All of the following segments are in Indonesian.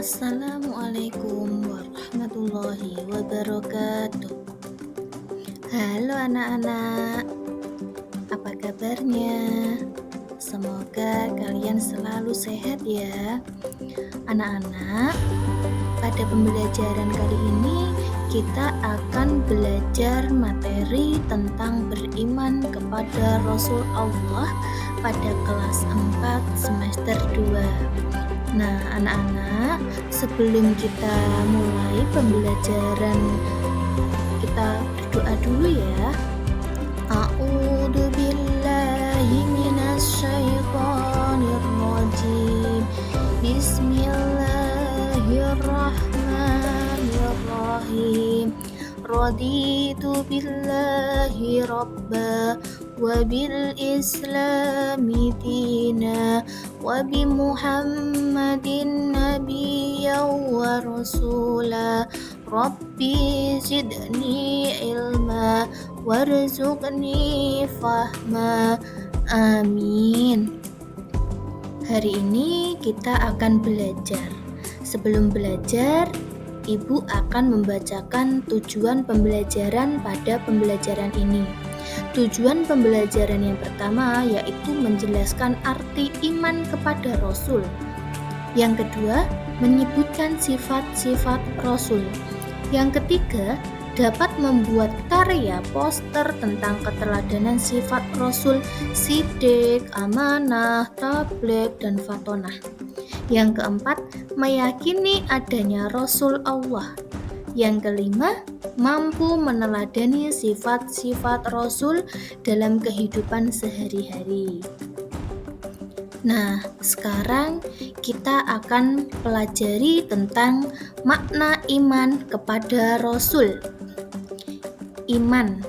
Assalamualaikum warahmatullahi wabarakatuh. Halo anak-anak, apa kabarnya? Semoga kalian selalu sehat ya. Anak-anak, pada pembelajaran kali ini kita akan belajar materi tentang beriman kepada Rasul Allah pada kelas 4 semester 2. Nah, anak-anak, sebelum kita mulai pembelajaran, kita berdoa dulu ya. A'udzu billahi minasyaitonir rajim. Bismillahirrahmanirrahim. Raditu billahi rabba wa bil islami dina wa bi muhammadin nabiyyan wa rasula. Rabbi zidni ilma warzuqni fahma. Amin. Hari ini kita akan belajar. Sebelum belajar, Ibu akan membacakan tujuan pembelajaran pada pembelajaran ini. Tujuan pembelajaran yang pertama yaitu menjelaskan arti iman kepada Rasul. Yang kedua, menyebutkan sifat-sifat Rasul. Yang ketiga, dapat membuat karya poster tentang keteladanan sifat Rasul, sidik, amanah, tabligh, dan fatonah. Yang keempat, meyakini adanya Rasul Allah. Yang kelima, mampu meneladani sifat-sifat Rasul dalam kehidupan sehari-hari. Nah, sekarang kita akan pelajari tentang makna iman kepada Rasul. Iman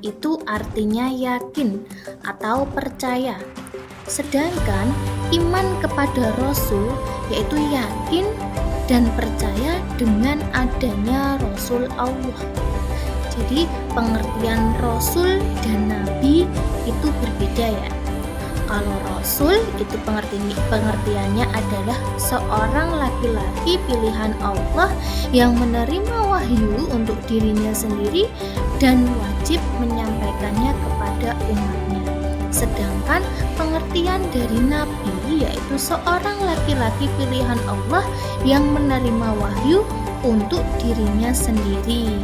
itu artinya yakin atau percaya. Sedangkan iman kepada Rasul yaitu yakin dan percaya dengan adanya Rasul Allah. Jadi pengertian Rasul dan Nabi itu berbeda ya. Kalau Rasul itu pengertiannya adalah seorang laki-laki pilihan Allah yang menerima wahyu untuk dirinya sendiri dan wajib menyampaikannya kepada umatnya. Sedangkan pengertian dari Nabi yaitu seorang laki-laki pilihan Allah yang menerima wahyu untuk dirinya sendiri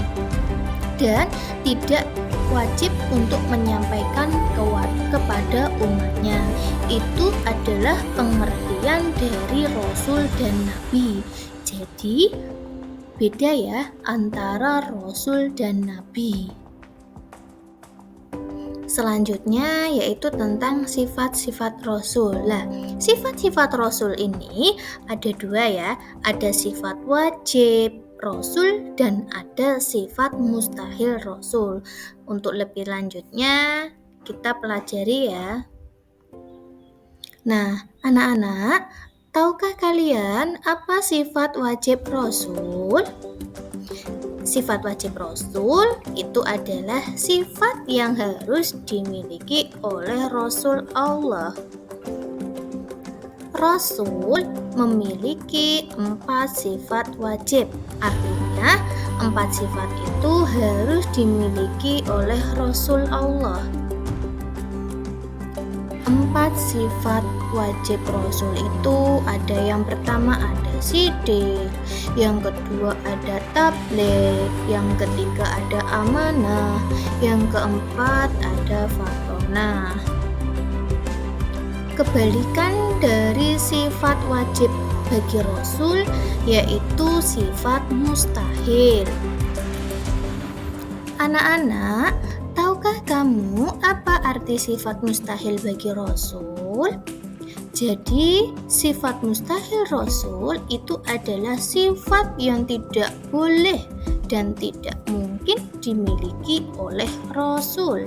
dan tidak wajib untuk menyampaikan kepada umatnya. Itu adalah pengertian dari Rasul dan Nabi. Jadi beda ya antara Rasul dan Nabi. Selanjutnya yaitu tentang sifat-sifat Rasul. Nah, sifat-sifat Rasul ini ada dua ya. Ada sifat wajib Rasul dan ada sifat mustahil Rasul. Untuk lebih lanjutnya kita pelajari ya. Nah, anak-anak, tahukah kalian apa sifat wajib Rasul? Sifat wajib Rasul itu adalah sifat yang harus dimiliki oleh Rasul Allah. Rasul memiliki 4 sifat wajib. Artinya 4 sifat itu harus dimiliki oleh Rasul Allah. 4 sifat wajib Rasul itu ada yang pertama ada sidik, yang kedua ada tabligh, yang ketiga ada amanah, yang keempat ada fatonah. Kebalikan dari sifat wajib bagi Rasul yaitu sifat mustahil. Anak-anak, tahukah kamu apa arti sifat mustahil bagi Rasul? Jadi, sifat mustahil Rasul itu adalah sifat yang tidak boleh dan tidak mungkin dimiliki oleh Rasul.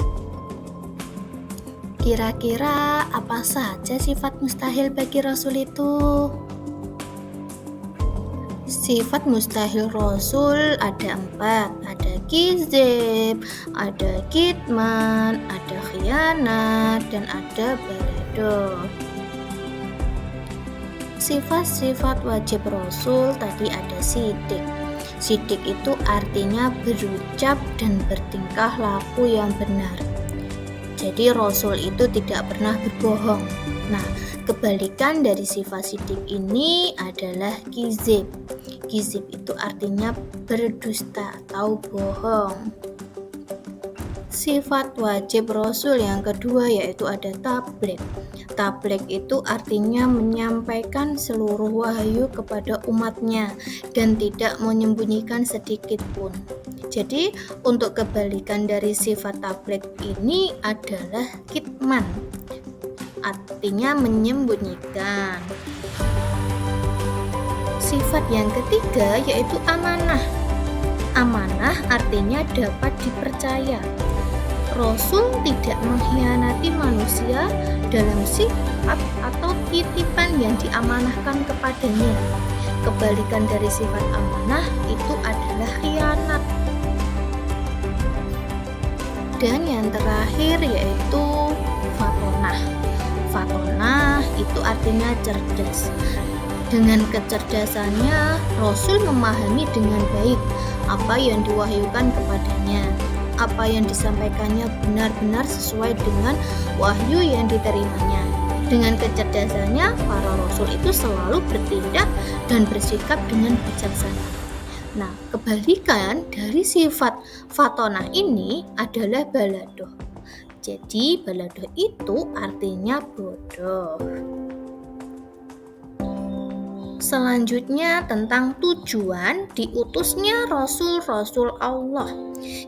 Kira-kira apa saja sifat mustahil bagi Rasul itu? Sifat mustahil Rasul ada 4, ada kizib, ada kitman, ada khianat, dan ada balado. Sifat-sifat wajib Rasul tadi ada sidik. Sidik itu artinya berucap dan bertingkah laku yang benar. Jadi Rasul itu tidak pernah berbohong. Nah, kebalikan dari sifat sidik ini adalah kizib. Kizib itu artinya berdusta atau bohong. Sifat wajib Rasul yang kedua yaitu ada tabligh. Tabligh itu artinya menyampaikan seluruh wahyu kepada umatnya dan tidak menyembunyikan sedikit pun. Jadi untuk kebalikan dari sifat tabligh ini adalah kitman, artinya menyembunyikan. Sifat yang ketiga yaitu amanah. Amanah artinya dapat dipercaya. Rasul tidak mengkhianati manusia dalam sifat atau titipan yang diamanahkan kepadanya. Kebalikan dari sifat amanah itu adalah khianat. Dan yang terakhir yaitu fatonah. Fatonah itu artinya cerdas. Dengan kecerdasannya, Rasul memahami dengan baik apa yang diwahyukan kepadanya. Apa yang disampaikannya benar-benar sesuai dengan wahyu yang diterimanya. Dengan kecerdasannya, para rasul itu selalu bertindak dan bersikap dengan bijaksana. Nah, kebalikan dari sifat fatonah ini adalah baladoh. Jadi, baladoh itu artinya bodoh. Selanjutnya tentang tujuan diutusnya Rasul-Rasul Allah.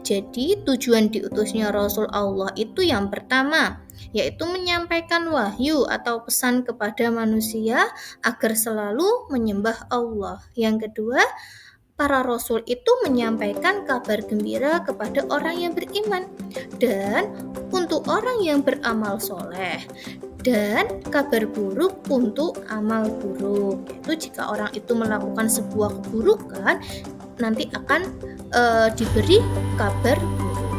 Jadi tujuan diutusnya Rasul Allah itu yang pertama yaitu menyampaikan wahyu atau pesan kepada manusia agar selalu menyembah Allah. Yang kedua, para rasul itu menyampaikan kabar gembira kepada orang yang beriman dan untuk orang yang beramal soleh, dan kabar buruk untuk amal buruk. Yaitu jika orang itu melakukan sebuah keburukan, nanti akan diberi kabar buruk.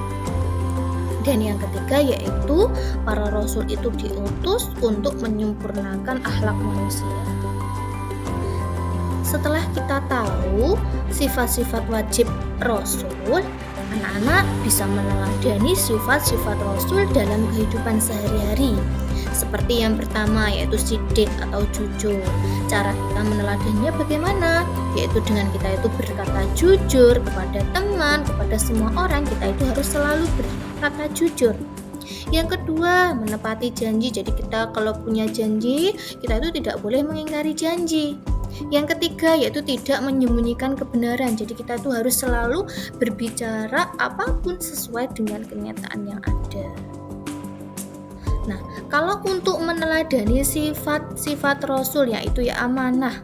Dan yang ketiga yaitu para rasul itu diutus untuk menyempurnakan akhlak manusia. Setelah kita tahu sifat-sifat wajib Rasul, anak-anak bisa meneladani sifat-sifat Rasul dalam kehidupan sehari-hari. Seperti yang pertama yaitu sidik atau jujur. Cara kita meneladaninya bagaimana? Yaitu dengan kita itu berkata jujur kepada teman, kepada semua orang, kita itu harus selalu berkata jujur. Yang kedua, menepati janji. Jadi kita kalau punya janji, kita itu tidak boleh mengingkari janji. Yang ketiga yaitu tidak menyembunyikan kebenaran. Jadi kita itu harus selalu berbicara apapun sesuai dengan kenyataan yang ada. Nah, kalau untuk meneladani sifat-sifat Rasul yaitu amanah,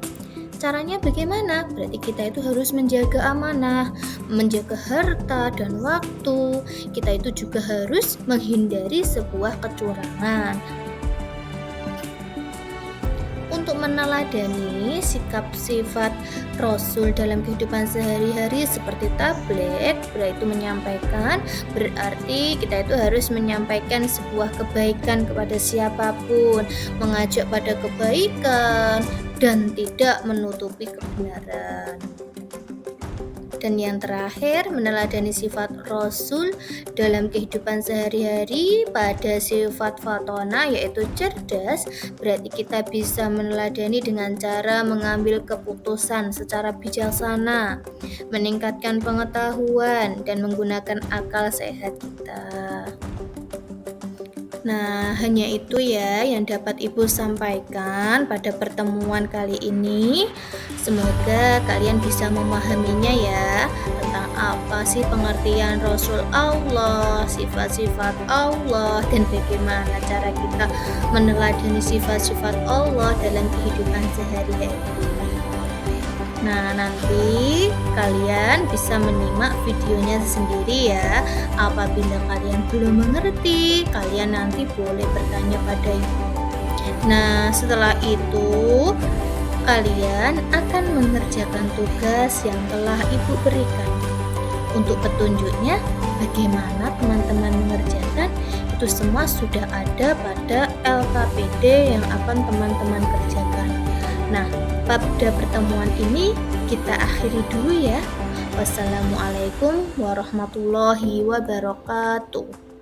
caranya bagaimana? Berarti kita itu harus menjaga amanah, menjaga harta dan waktu. Kita itu juga harus menghindari sebuah kecurangan. Untuk meneladani sikap sifat Rasul dalam kehidupan sehari-hari seperti tabligh, berarti menyampaikan, berarti kita itu harus menyampaikan sebuah kebaikan kepada siapapun, mengajak pada kebaikan dan tidak menutupi kebenaran. Dan yang terakhir, meneladani sifat Rasul dalam kehidupan sehari-hari pada sifat fatona yaitu cerdas, berarti kita bisa meneladani dengan cara mengambil keputusan secara bijaksana, meningkatkan pengetahuan dan menggunakan akal sehat kita. Nah, hanya itu ya yang dapat Ibu sampaikan pada pertemuan kali ini. Semoga kalian bisa memahaminya ya, tentang apa sih pengertian Rasul Allah, sifat-sifat Allah, dan bagaimana cara kita meneladani sifat-sifat Allah dalam kehidupan sehari-hari. Nah, nanti kalian bisa menyimak videonya sendiri ya. Apabila kalian belum mengerti, kalian nanti boleh bertanya pada Ibu. Nah, setelah itu kalian akan mengerjakan tugas yang telah Ibu berikan. Untuk petunjuknya, bagaimana teman-teman mengerjakan, itu semua sudah ada pada LKPD yang akan teman-teman kerjakan. Nah, pada pertemuan ini kita akhiri dulu ya. Wassalamualaikum warahmatullahi wabarakatuh.